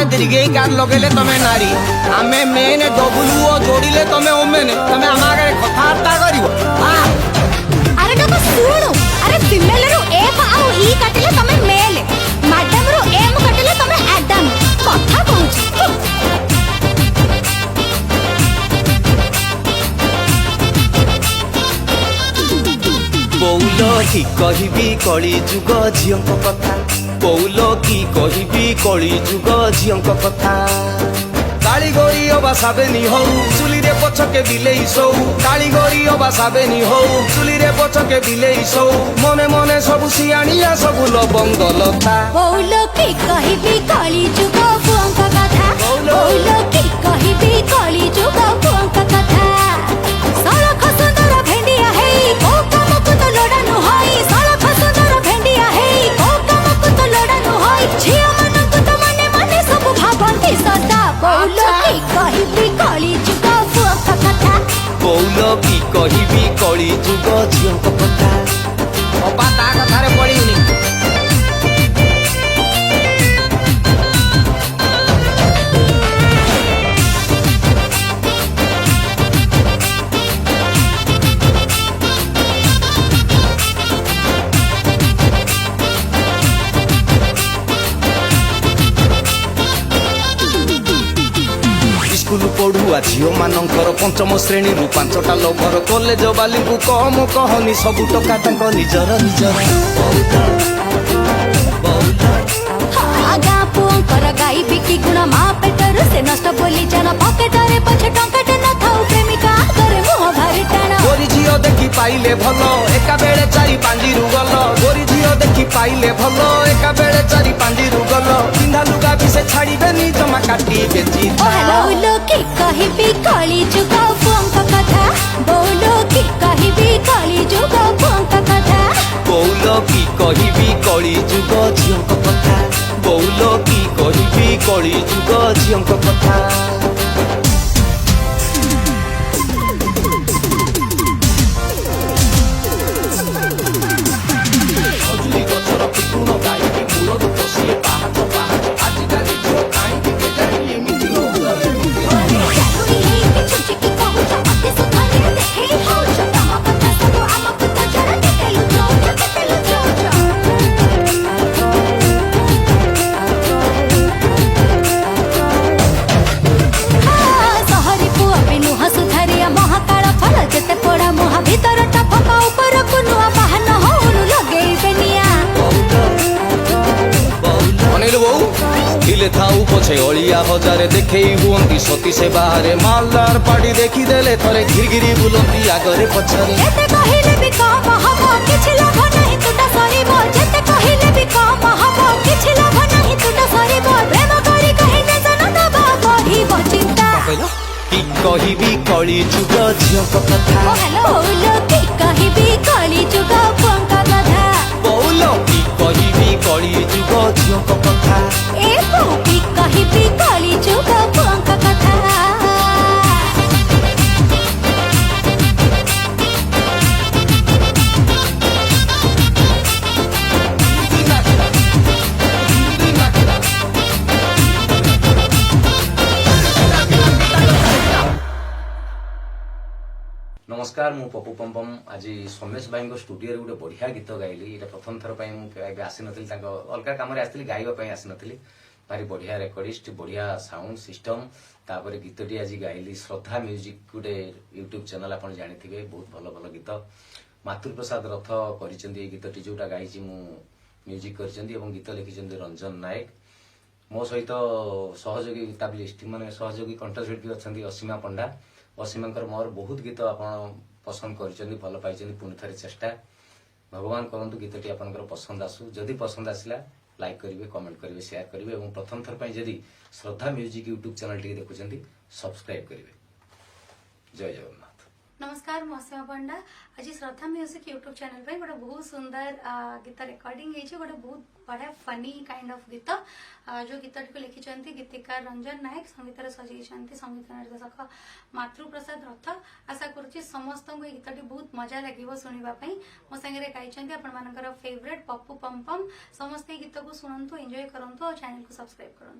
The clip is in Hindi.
आरे दीर्घई कार लगेले तमे नारी आमे मेन डबलू ओ जोड़िले तमे ओमेन तमे आम आगे कथबार्ता करिवो अरे डबा सुनो अरे फीमेल रो एफ आउ ई काटिले तमे मेल मैडम रो एम काटिले तमे एडम कथा कहूची कौल कि कहबी कली जुग झील कथा कौल कि कहबी कली जुग झील कथा काली गोरी अबा साबेनी हौ चुली रे पछके बिलेई सौ काली गोरी अबा साबेनी हौ चुली रे पछके बिलेई सौ मने मने सब सियाणिया सब लबंग लता कौल कि कहबी कली जुग पुअंक कथा कौल कि कहबी कली जुग पुअंक कथा सड़क सुंदर भेंडिया है कोका मकुत लोडानु होई सड़क सुंदर भेंडिया है कोका मकुत लोडानु होई झिया मनकु त मने मने सब भाबंती सदा कौल कि कहबी कली जुग पुअंक कथा कौल कि कहबी कली जुग झील कथा अबा ता कथारे पड़िनी स्कूल पढ़ुआ झील मानकर पंचम श्रेणी रु 5टा लभर कॉलेज बाली को कम कहनी सबु टका तांको निजर निजर आगा पुअंकर गाई बिकी गुण मा पेटर से नष्ट बोली जान पकेटरे पछे टंकाटे न थाउ प्रेमिका करे मुह भारी टाण गोरी झील देखी पाइले भल एका बेले 4-5 रु गल गोरी झील देखी पाइले भल एका बेले 4-5 रु गल पिंधा लुगा भी से छाड़ीबेनी जमा काटी बेची ओ हेलो कि कहबी कली जुग पुअंक कथा बोलो कि कहबी कली जुग पुअंक कथा कौल कि कहबी कली जुग झील कथा कौल कि कहबी कली जुग झील कथा थाऊ पछे अलिया हजारे देखेई हुअंती सती से बाहरे मालदार पार्टी देखी देले थरे घिरघिरी बुलंती आगरे पछरे जेते कहिले भी काम हबो किछि लाभ नहीं तुटा सरीबो जेते कहिले भी काम हबो किछि लाभ नहीं तुटा सरीबो प्रेम करी कहिने जन दबा बढ़िबो चिंता कि कहबी कली जुग झील कथा ओ हेलो कि कहबी कली जुग पुअंक कथा कौल कि कहबी कली जुग झील कथा ए कि कहबी कली जुग पुअंक कथा नमस्कार मु पप्पू पम्पम आज सोमेश भाई स्टूडियो गोटे बढ़िया गीत गाइली ये प्रथम थर आसी नी अलग कम गाइबा आसी नी भारी बढ़िया रेकर्डिस्ट बढ़िया साउंड सिस्टम तापर गीतटी आज गाइली श्रद्धा म्यूजिक गोटे यूट्यूब चैनल आप जानी बहुत भल भल गीत मातृप्रसाद रथ कर गीतटी जोटा गाई म्यूजिक कर गीत लिखिं रंजन नायक मो सहित सहयोगी गीताबलिस्ट माने सहयोगी कंठशिल्पी अच्छा असीमा पंडा असीमांकर मोर बहुत गीत आप पसंद कर भल पाई पुणी थे चेष्टा भगवान करंतु गीतटी आपंकर पसंद आसू जदि पसंद आसला लाइक करेंगे कमेंट करेंगे शेयर करेंगे और प्रथम थर जदि श्रद्धा म्यूजिक यूट्यूब चैनल टी देखुं सब्सक्राइब करेंगे। जय जगन्नाथ। नमस्कार मु असीमा पंडा आज श्रद्धा म्यूजिक यूट्यूब चैनल पे गोटे बहुत सुंदर गीत रिकॉर्डिंग है गोटे बहुत बढ़िया फनी काइंड ऑफ गीत जो गीत को लिखिं गीतिकार रंजन नायक संगीत सजाई संगीत निर्देशक मातृप्रसाद रथ आशा करुच्ची समस्त गीतटी बहुत मजा लगे शुणापी मो सागर गाई आपण फेवरेट पप्पू पम्पम समस्त गीत को शुणु एंजॉय करूँ और चैनल को सब्सक्राइब करूँ।